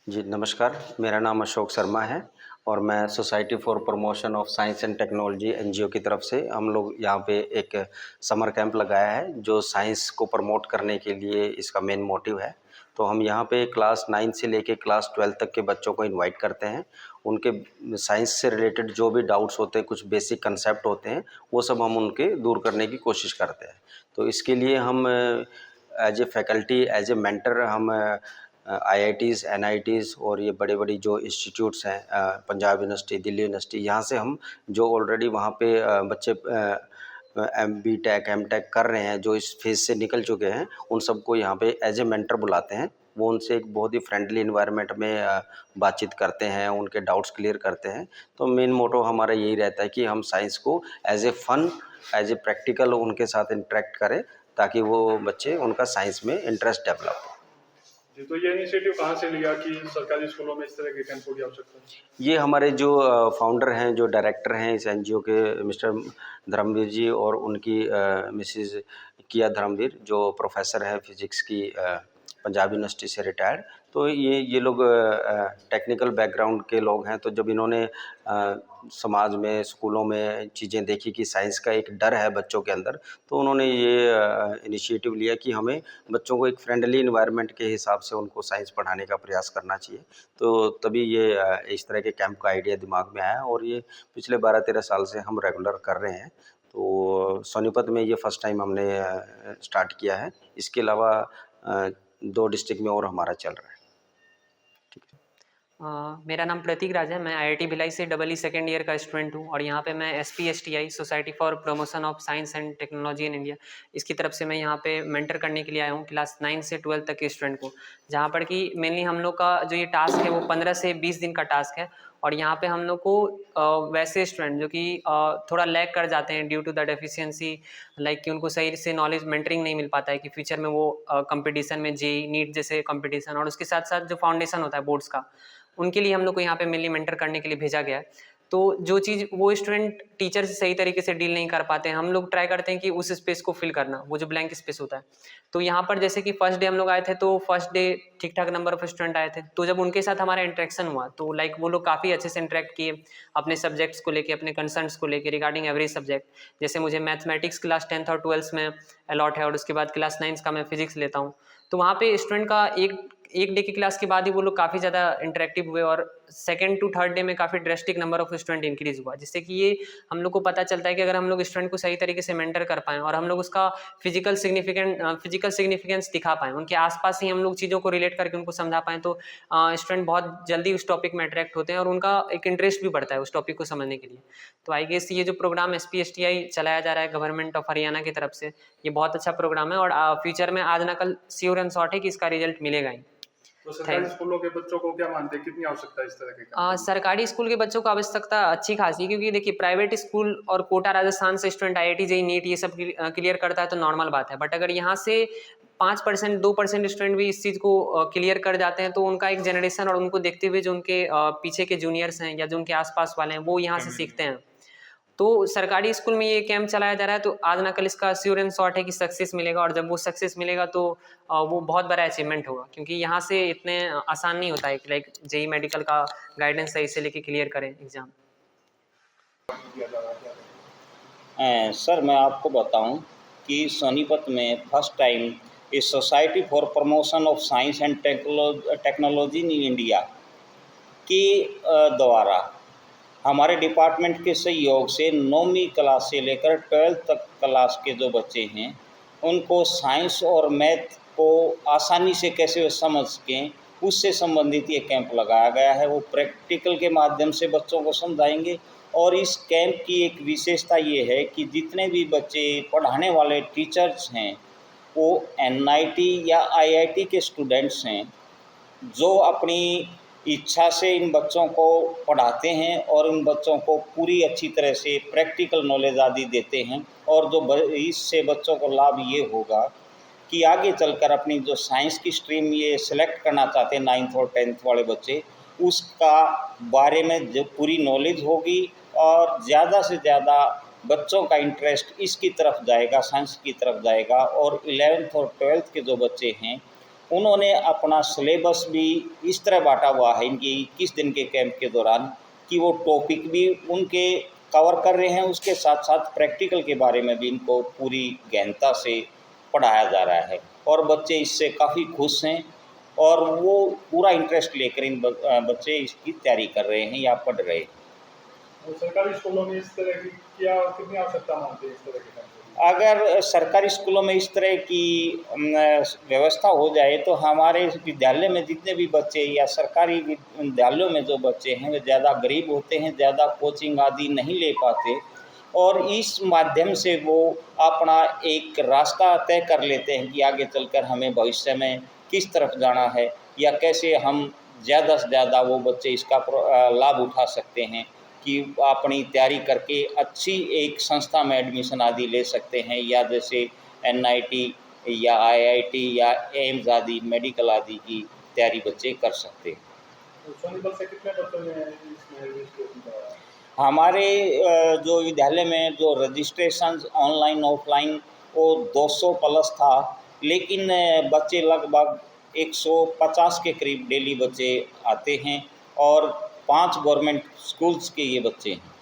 जी, नमस्कार। मेरा नाम अशोक शर्मा है और मैं society for promotion of science and technology NGO की तरफ से हम लोग यहाँ पे एक समर कैंप लगाया है, जो साइंस को प्रमोट करने के लिए इसका मेन मोटिव है। तो हम यहाँ पे क्लास 9 से लेके क्लास 12 तक के बच्चों को इनवाइट करते हैं। उनके साइंस से रिलेटेड जो भी डाउट्स होते हैं, कुछ बेसिक कंसेप्ट होते हैं, वो सब हम उनके दूर करने की कोशिश करते हैं। तो इसके लिए हम as a faculty, as a mentor हम आईआईटीज़, एनआईटीज़ और ये बड़ी-बड़ी जो इंस्टीट्यूट्स हैं, पंजाब यूनिवर्सिटी, दिल्ली यूनिवर्सिटी, यहाँ से हम जो ऑलरेडी वहाँ पे बच्चे बीटेक, एमटेक कर रहे हैं, जो इस फेज़ से निकल चुके हैं, उन सबको यहाँ पे एज ए मेंटर बुलाते हैं। वो उनसे एक बहुत ही फ्रेंडली एनवायरनमेंट में बातचीत करते हैं, उनके डाउट्स क्लियर करते हैं। तो मेन मोटो हमारा यही रहता है कि हम साइंस को as a fun, as a practical उनके साथ इंटरेक्ट करें, ताकि वो बच्चे उनका साइंस में इंटरेस्ट डेवलप हो। जी, तो ये इनिशिएटिव कहाँ से लिया कि सरकारी स्कूलों में इस तरह के कैंपों की आवश्यकता है? ये हमारे जो फाउंडर हैं, जो डायरेक्टर हैं इस एनजीओ के, मिस्टर धर्मवीर जी, और उनकी मिसेज़ किया धर्मवीर, जो प्रोफेसर हैं फिज़िक्स की पंजाब यूनिवर्सिटी से रिटायर्ड। तो ये लोग टेक्निकल बैकग्राउंड के लोग हैं। तो जब इन्होंने समाज में, स्कूलों में चीज़ें देखी कि साइंस का एक डर है बच्चों के अंदर, तो उन्होंने ये इनिशिएटिव लिया कि हमें बच्चों को एक फ्रेंडली एनवायरनमेंट के हिसाब से उनको साइंस पढ़ाने का प्रयास करना चाहिए। तो तभी ये इस तरह के कैंप का आइडिया दिमाग में आया और ये पिछले 12-13 साल से हम रेगुलर कर रहे हैं। तो सोनीपत में ये फर्स्ट टाइम हमने स्टार्ट किया है। इसके अलावा 2 डिस्ट्रिक्ट में और हमारा चल रहा है। मेरा नाम प्रतीक राज है। मैं आईआईटी भिलाई से डबल ई सेकेंड ईयर का स्टूडेंट हूँ और यहाँ पे मैं SPSTI society for promotion of science and technology in India, इसकी तरफ से मैं यहाँ पे मेंटर करने के लिए आया हूँ क्लास 9 से 12 तक के स्टूडेंट को। जहाँ पर कि मेनली हम लोग का जो ये टास्क है वो 15 से 20 दिन का टास्क है और यहाँ पे हम लोग को वैसे स्टूडेंट जो कि थोड़ा लैग कर जाते हैं due to the deficiency, like कि उनको सही से नॉलेज मेंटरिंग नहीं मिल पाता है कि फ्यूचर में वो कंपटीशन में जेईई नीट जैसे कंपटीशन और उसके साथ साथ जो फाउंडेशन होता है बोर्ड्स का, उनके लिए हम लोग को यहाँ पे मेनली मेंटर करने के लिए भेजा गया है। तो जो चीज़ वो स्टूडेंट टीचर से सही तरीके से डील नहीं कर पाते हैं, हम लोग ट्राई करते हैं कि उस स्पेस को फिल करना, वो जो ब्लैंक स्पेस होता है। तो यहाँ पर जैसे कि फर्स्ट डे हम लोग आए थे तो फर्स्ट डे ठीक ठाक नंबर ऑफ स्टूडेंट आए थे, तो जब उनके साथ हमारा इंटरेक्शन हुआ तो लाइक वो लोग काफ़ी अच्छे से इंटरेक्ट किए अपने सब्जेक्ट्स को लेके, अपने कंसर्न्स को लेके रिगार्डिंग एवरी सब्जेक्ट। जैसे मुझे मैथमेटिक्स क्लास 10th और 12th में अलॉट है और उसके बाद क्लास 9 का मैं फिजिक्स लेता हूँ। तो वहाँ पे स्टूडेंट का एक डे की क्लास के बाद ही वो लोग काफ़ी ज़्यादा इंटरेक्टिव हुए और सेकंड टू थर्ड डे में काफ़ी drastic number of student increase हुआ, जिससे कि ये हम लोग को पता चलता है कि अगर हम लोग स्टूडेंट को सही तरीके से मेंटर कर पाएँ और हम लोग उसका फिजिकल सिग्निफिकेंस दिखा पाएँ, उनके आसपास ही हम लोग चीज़ों को रिलेट करके उनको समझा पाएँ, तो स्टूडेंट बहुत जल्दी उस टॉपिक में अट्रैक्ट होते हैं और उनका एक इंटरेस्ट भी बढ़ता है उस टॉपिक को समझने के लिए। तो आई गेस ये जो प्रोग्राम एसपीएसटीआई चलाया जा रहा है गवर्नमेंट ऑफ हरियाणा की तरफ से, ये बहुत अच्छा प्रोग्राम है और फ्यूचर में आज ना कल श्योर एंड शॉर्ट है कि इसका रिजल्ट मिलेगा ही। तो सरकारी स्कूलों के बच्चों को क्या मानते हैं, कितनी आवश्यकता है इस तरह के काम? सरकारी स्कूल के बच्चों को आवश्यकता अच्छी खासी, क्योंकि देखिए प्राइवेट स्कूल और कोटा राजस्थान से स्टूडेंट आईआईटी जेईई नीट ये सब क्लियर करता है तो नॉर्मल बात है, बट अगर यहाँ से 5% 2% स्टूडेंट भी इस चीज़ को क्लियर कर जाते हैं तो उनका एक जनरेशन और उनको देखते हुए जो उनके पीछे के जूनियर्स हैं या जो उनके आसपास वाले हैं वो यहाँ से सीखते हैं। तो सरकारी स्कूल में ये कैंप चलाया जा रहा है तो आज ना कल इसका श्योर एंड शॉर्ट है कि सक्सेस मिलेगा और जब वो सक्सेस मिलेगा तो वो बहुत बड़ा अचीवमेंट होगा, क्योंकि यहाँ से इतने आसान नहीं होता है कि लाइक जेईई मेडिकल का गाइडेंस सही से लेके क्लियर करें एग्जाम। सर मैं आपको बताऊं कि सोनीपत में फर्स्ट टाइम इस society for promotion of science and technology in India की द्वारा हमारे डिपार्टमेंट के सहयोग से 9वीं क्लास से लेकर 12th तक क्लास के जो बच्चे हैं उनको साइंस और मैथ को आसानी से कैसे समझ सकें उससे संबंधित ये कैंप लगाया गया है। वो प्रैक्टिकल के माध्यम से बच्चों को समझाएंगे और इस कैंप की एक विशेषता ये है कि जितने भी बच्चे पढ़ाने वाले टीचर्स हैं वो एनआईटी या आईआईटी के स्टूडेंट्स हैं जो अपनी इच्छा से इन बच्चों को पढ़ाते हैं और इन बच्चों को पूरी अच्छी तरह से प्रैक्टिकल नॉलेज आदि देते हैं। और जो इससे बच्चों को लाभ ये होगा कि आगे चलकर अपनी जो साइंस की स्ट्रीम ये सिलेक्ट करना चाहते हैं 9th और 10th वाले बच्चे, उसका बारे में जो पूरी नॉलेज होगी और ज़्यादा से ज़्यादा बच्चों का इंटरेस्ट इसकी तरफ जाएगा, साइंस की तरफ जाएगा। और 11th और 12th के जो बच्चे हैं उन्होंने अपना सिलेबस भी इस तरह बांटा हुआ है इनकी 21 दिन के कैंप के दौरान कि वो टॉपिक भी उनके कवर कर रहे हैं, उसके साथ साथ प्रैक्टिकल के बारे में भी इनको पूरी गहनता से पढ़ाया जा रहा है और बच्चे इससे काफ़ी खुश हैं और वो पूरा इंटरेस्ट लेकर इन बच्चे इसकी तैयारी कर रहे हैं या पढ़ रहे हैं। वो सरकारी स्कूलों में इस तरह की क्या कितनी आवश्यकता मानते हैं इस तरह के कैंप की? अगर सरकारी स्कूलों में इस तरह की व्यवस्था हो जाए तो हमारे विद्यालय में जितने भी बच्चे या सरकारी विद्यालयों में जो बच्चे हैं वे ज़्यादा गरीब होते हैं, ज़्यादा कोचिंग आदि नहीं ले पाते और इस माध्यम से वो अपना एक रास्ता तय कर लेते हैं कि आगे चलकर हमें भविष्य में किस तरफ जाना है या कैसे हम ज़्यादा से ज़्यादा वो बच्चे इसका लाभ उठा सकते हैं कि अपनी तैयारी करके अच्छी एक संस्था में एडमिशन आदि ले सकते हैं या जैसे NIT या IIT या एम्स आदि मेडिकल आदि की तैयारी बच्चे कर सकते हैं। तो सोनीपत से कितने बच्चों ने इसमें रजिस्ट्रेशन कराया? हमारे जो विद्यालय में जो रजिस्ट्रेशन ऑनलाइन ऑफलाइन वो 200 प्लस था, लेकिन बच्चे लगभग 150 के करीब डेली बच्चे आते हैं और 5 गवर्नमेंट स्कूल्स के ये बच्चे हैं।